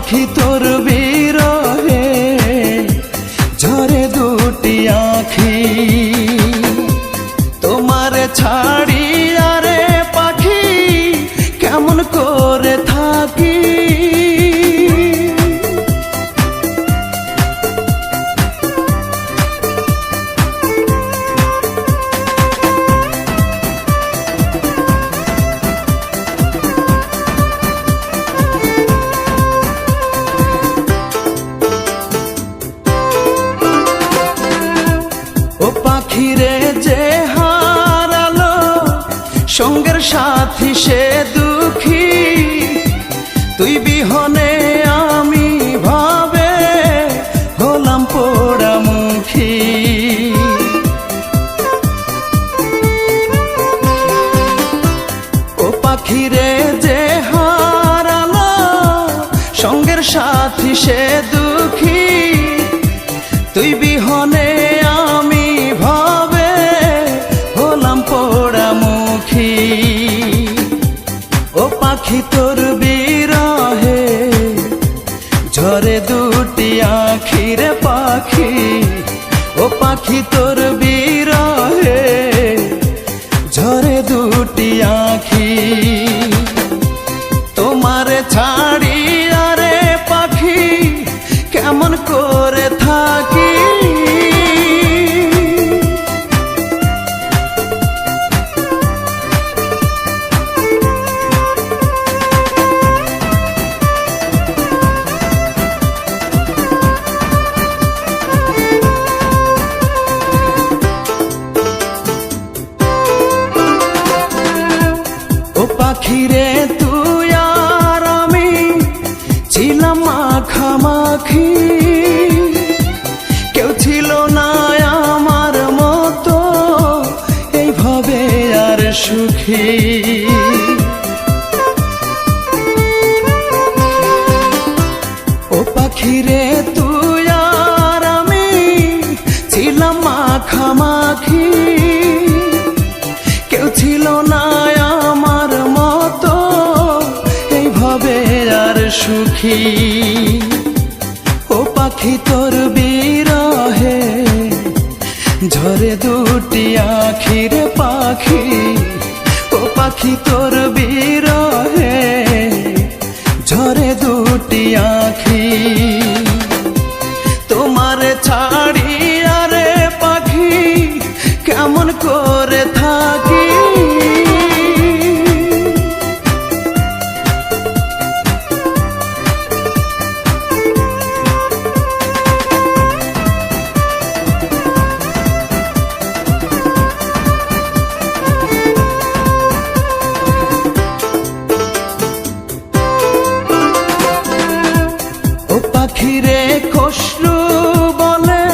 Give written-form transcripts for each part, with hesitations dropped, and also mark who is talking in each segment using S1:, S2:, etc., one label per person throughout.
S1: পাখি তোর বিরহে ঝরে দুটি আঁখি। তোমারে ছাড়ি আরে পাখি কেমন করে থাকি। ও পাখিরে যে হারালো সঙ্গের সাথী সে দুঃখী, তুই বিহনে আমি ভাবে হলাম পোড়ামুখী। ও পাখিরে যে হারালো সঙ্গের সাথী সে দুঃখী, তুই বিহনে আমি ভাবে হলাম পোড়ামুখী। ও পাখি তোর বিরহে ঝরে দুটি আঁখি রে পাখি। ও পাখি তোর বিরহে ঝরে দুটি আঁখি। তোমারে ছাড়ি আরে পাখি কেমন করে থাকি। ও পাখিরে তুই আর আমি ছিলাম মাখামাখি, কেউ ছিল না আমার মতো এইভাবে আর সুখী। ও পাখিরে তুই আর আমি ছিলাম মাখামাখি, কেউ ছিল না আমার মতো এইভাবে আর সুখী। ও পাখি তোর বিরহে ঝরে দুটি আঁখি রে পাখি। ও পাখি তোর বিরহে ঝরে দুটি আঁখি। তোমারে ছাড়ি আরে পাখি কেমন করে থাকি। ও পাখিরে খসরু বলে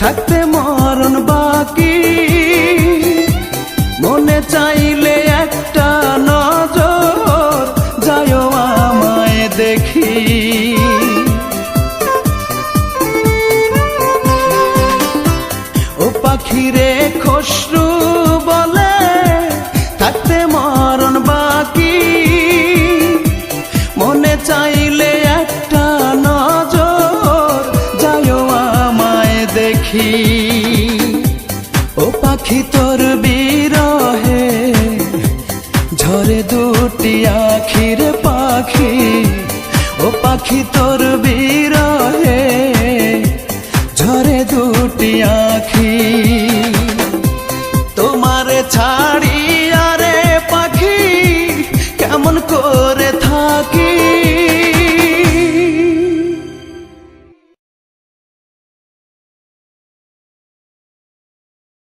S1: থাকতে মরণ বাকি, মনে চাইলে একটা নজর যায়ও আমায় দেখি। ও পাখিরে খসরু বলে থাকতে মরণ বাকি, মনে চাইলে একটা নজর যায়ও আমায় দেখি। ও পাখি তোর বিরহে ঝরে দুটি আঁখি রে পাখি। ও পাখি তোর বিরহে ঝরে দুটি আঁখি। তোমারে ছাড়ি আরে পাখি কেমন করে